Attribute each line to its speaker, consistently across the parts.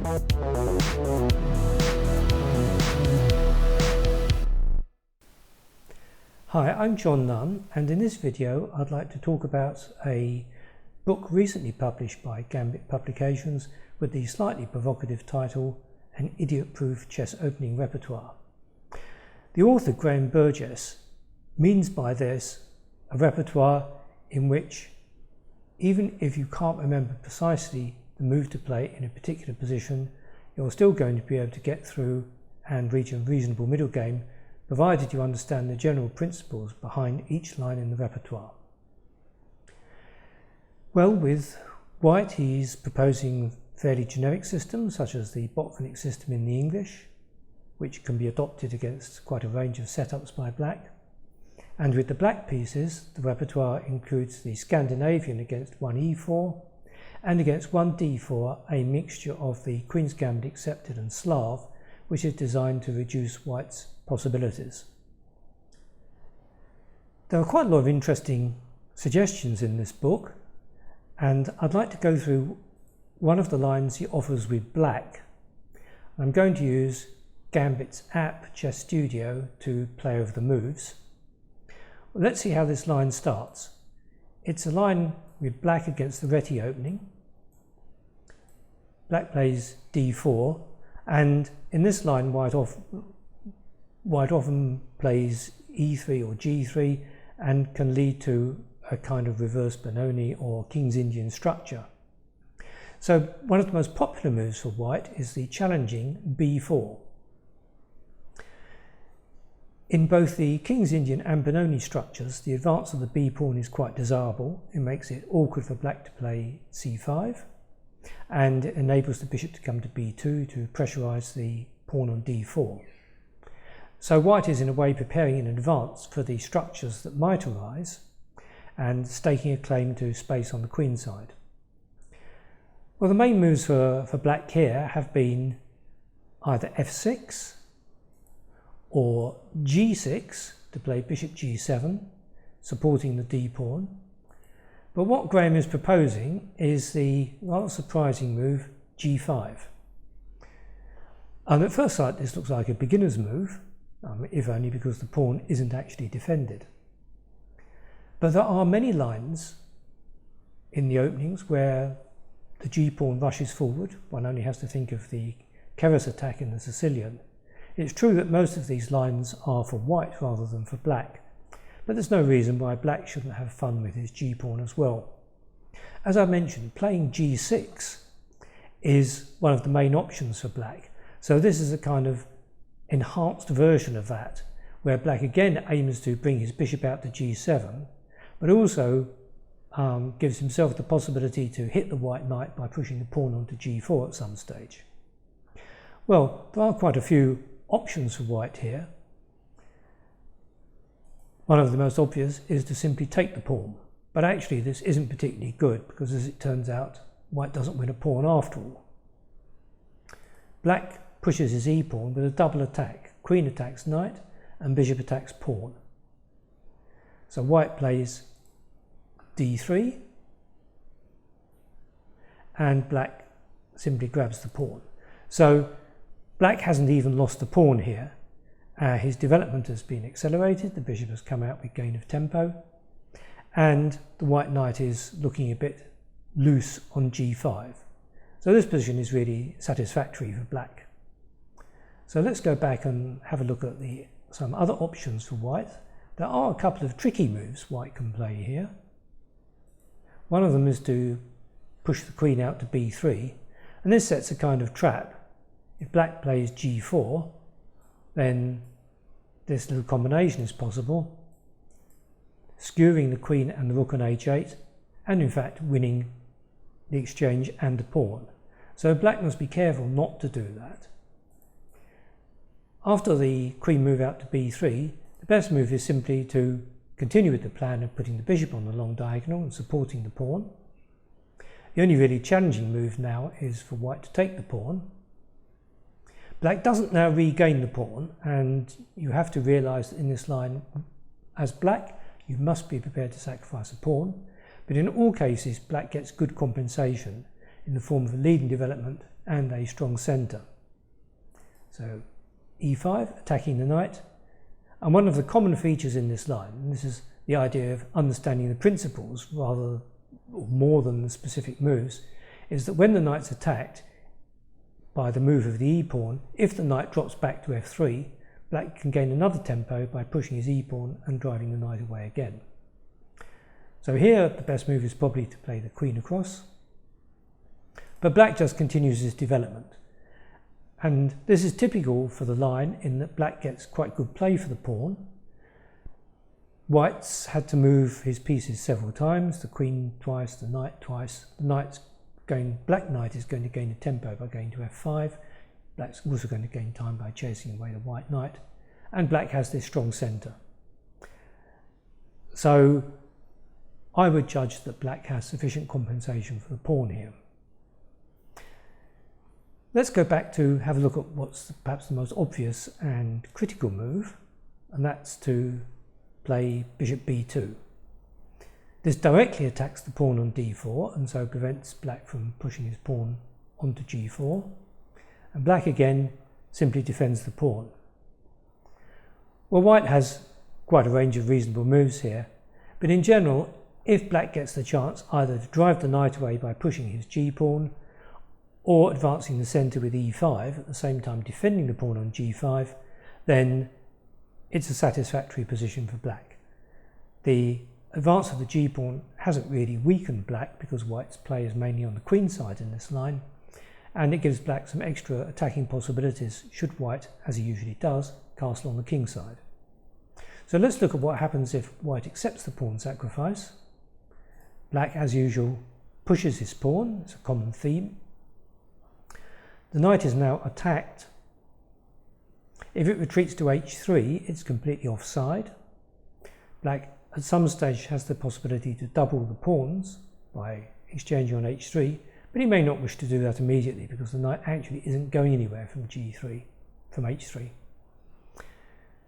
Speaker 1: Hi, I'm John Nunn, and in this video I'd like to talk about a book recently published by Gambit Publications with the slightly provocative title, An Idiot-Proof Chess Opening Repertoire. The author, Graham Burgess, means by this a repertoire in which, even if you can't remember precisely the move to play in a particular position, you're still going to be able to get through and reach a reasonable middle game, provided you understand the general principles behind each line in the repertoire. Well, with white he's proposing fairly generic systems such as the Botnick System in the English, which can be adopted against quite a range of setups by black. And with the black pieces, the repertoire includes the Scandinavian against 1e4 and against 1d4 a mixture of the Queen's Gambit accepted and Slav, which is designed to reduce white's possibilities. There are quite a lot of interesting suggestions in this book, and I'd like to go through one of the lines he offers with black. I'm going to use Gambit's app, Chess Studio, to play over the moves. Well, let's see how this line starts. It's a line with black against the Réti Opening. Black plays d4, and in this line white often plays e3 or g3 and can lead to a kind of reverse Benoni or King's Indian structure. So one of the most popular moves for white is the challenging b4. In both the King's Indian and Benoni structures, the advance of the b pawn is quite desirable. It makes it awkward for black to play c5 and it enables the bishop to come to b2 to pressurise the pawn on d4. So white is in a way preparing in advance for the structures that might arise and staking a claim to space on the queen side. Well, the main moves for black here have been either f6 or g6 to play bishop g7, supporting the d pawn. But what Graham is proposing is the rather surprising move g5. And at first sight this looks like a beginner's move, if only because the pawn isn't actually defended. But there are many lines in the openings where the g-pawn rushes forward. One only has to think of the Keres attack in the Sicilian. It's true that most of these lines are for white rather than for black, but there's no reason why black shouldn't have fun with his g-pawn as well. As I mentioned, playing g6 is one of the main options for black, so this is a kind of enhanced version of that, where black again aims to bring his bishop out to g7, but also gives himself the possibility to hit the white knight by pushing the pawn onto g4 at some stage. Well, there are quite a few options for white here. One of the most obvious is to simply take the pawn, but actually this isn't particularly good because, as it turns out, white doesn't win a pawn after all. Black pushes his e-pawn with a double attack. Queen attacks knight and bishop attacks pawn. So white plays d3 and black simply grabs the pawn. So black hasn't even lost the pawn here. His development has been accelerated, the bishop has come out with gain of tempo, and the white knight is looking a bit loose on g5. So this position is really satisfactory for black. So let's go back and have a look at some other options for white. There are a couple of tricky moves white can play here. One of them is to push the queen out to b3, and this sets a kind of trap. If black plays g4, then this little combination is possible, skewering the queen and the rook on h8, and in fact winning the exchange and the pawn. So black must be careful not to do that. After the queen move out to b3, the best move is simply to continue with the plan of putting the bishop on the long diagonal and supporting the pawn. The only really challenging move now is for white to take the pawn. Black doesn't now regain the pawn, and you have to realise that in this line, as black, you must be prepared to sacrifice a pawn. But in all cases, black gets good compensation in the form of a leading development and a strong centre. So e5, attacking the knight. And one of the common features in this line, and this is the idea of understanding the principles rather or more than the specific moves, is that when the knight's attacked by the move of the e-pawn, if the knight drops back to f3, black can gain another tempo by pushing his e-pawn and driving the knight away again. So here the best move is probably to play the queen across, but black just continues his development. And this is typical for the line in that black gets quite good play for the pawn. White's had to move his pieces several times, the queen twice, the knight twice. Black knight is going to gain a tempo by going to f5. Black's also going to gain time by chasing away the white knight. And black has this strong centre. So I would judge that black has sufficient compensation for the pawn here. Let's go back to have a look at what's perhaps the most obvious and critical move, and that's to play bishop b2. This directly attacks the pawn on d4 and so prevents black from pushing his pawn onto g4, and black again simply defends the pawn. Well, white has quite a range of reasonable moves here, but in general, if black gets the chance either to drive the knight away by pushing his g-pawn or advancing the centre with e5, at the same time defending the pawn on g5, then it's a satisfactory position for black. The advance of the g-pawn hasn't really weakened black because white's play is mainly on the queen side in this line, and it gives black some extra attacking possibilities should white, as he usually does, castle on the king side. So let's look at what happens if white accepts the pawn sacrifice. Black, as usual, pushes his pawn. It's a common theme. The knight is now attacked. If it retreats to h3, it's completely offside. Black at some stage has the possibility to double the pawns by exchanging on h3, but he may not wish to do that immediately because the knight actually isn't going anywhere from h3.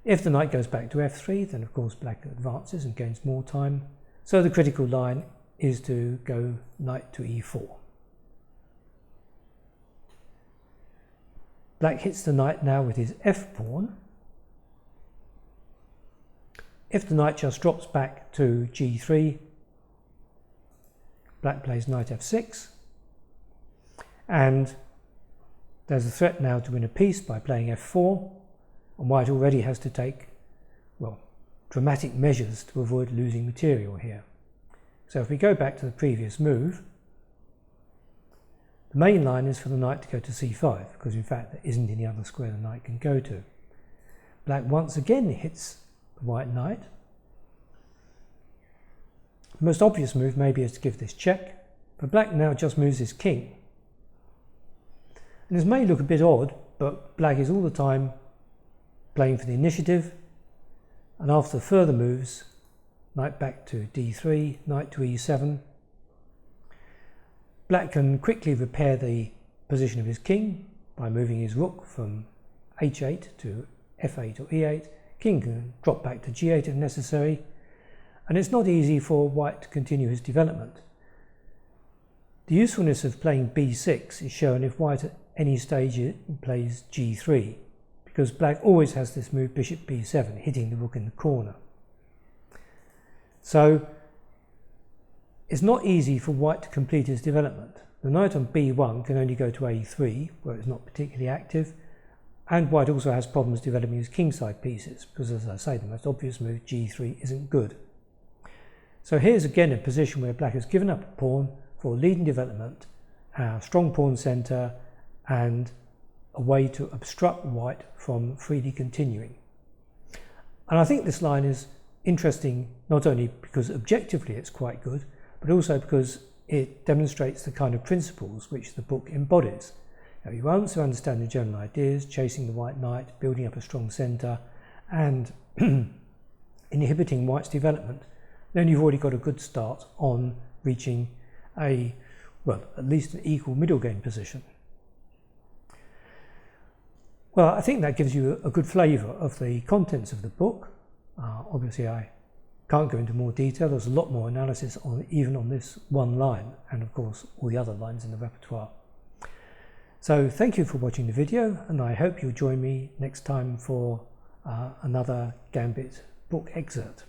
Speaker 1: If the knight goes back to f3, then of course black advances and gains more time. So the critical line is to go knight to e4. Black hits the knight now with his f-pawn. If the knight just drops back to g3, black plays knight f6. And there's a threat now to win a piece by playing f4. And white already has to take, well, dramatic measures to avoid losing material here. So if we go back to the previous move, the main line is for the knight to go to c5, because in fact there isn't any other square the knight can go to. Black once again hits the white knight. The most obvious move maybe is to give this check, but black now just moves his king. And this may look a bit odd, but black is all the time playing for the initiative, and after further moves, knight back to d3, knight to e7, black can quickly repair the position of his king by moving his rook from h8 to f8 or e8. King can drop back to g8 if necessary, and it's not easy for white to continue his development. The usefulness of playing b6 is shown if white at any stage plays g3, because black always has this move bishop b7, hitting the rook in the corner. So it's not easy for white to complete his development. The knight on b1 can only go to a3, where it's not particularly active, and white also has problems developing his kingside pieces, because as I say, the most obvious move, g3, isn't good. So here's again a position where black has given up a pawn for leading development, a strong pawn centre, and a way to obstruct white from freely continuing. And I think this line is interesting not only because objectively it's quite good, but also because it demonstrates the kind of principles which the book embodies. Now, you once understand the general ideas, chasing the white knight, building up a strong centre, and inhibiting white's development, then you've already got a good start on reaching a, well, at least an equal middle game position. Well, I think that gives you a good flavour of the contents of the book. Obviously, I can't go into more detail. There's a lot more analysis even on this one line, and of course all the other lines in the repertoire. So thank you for watching the video, and I hope you'll join me next time for another Gambit book excerpt.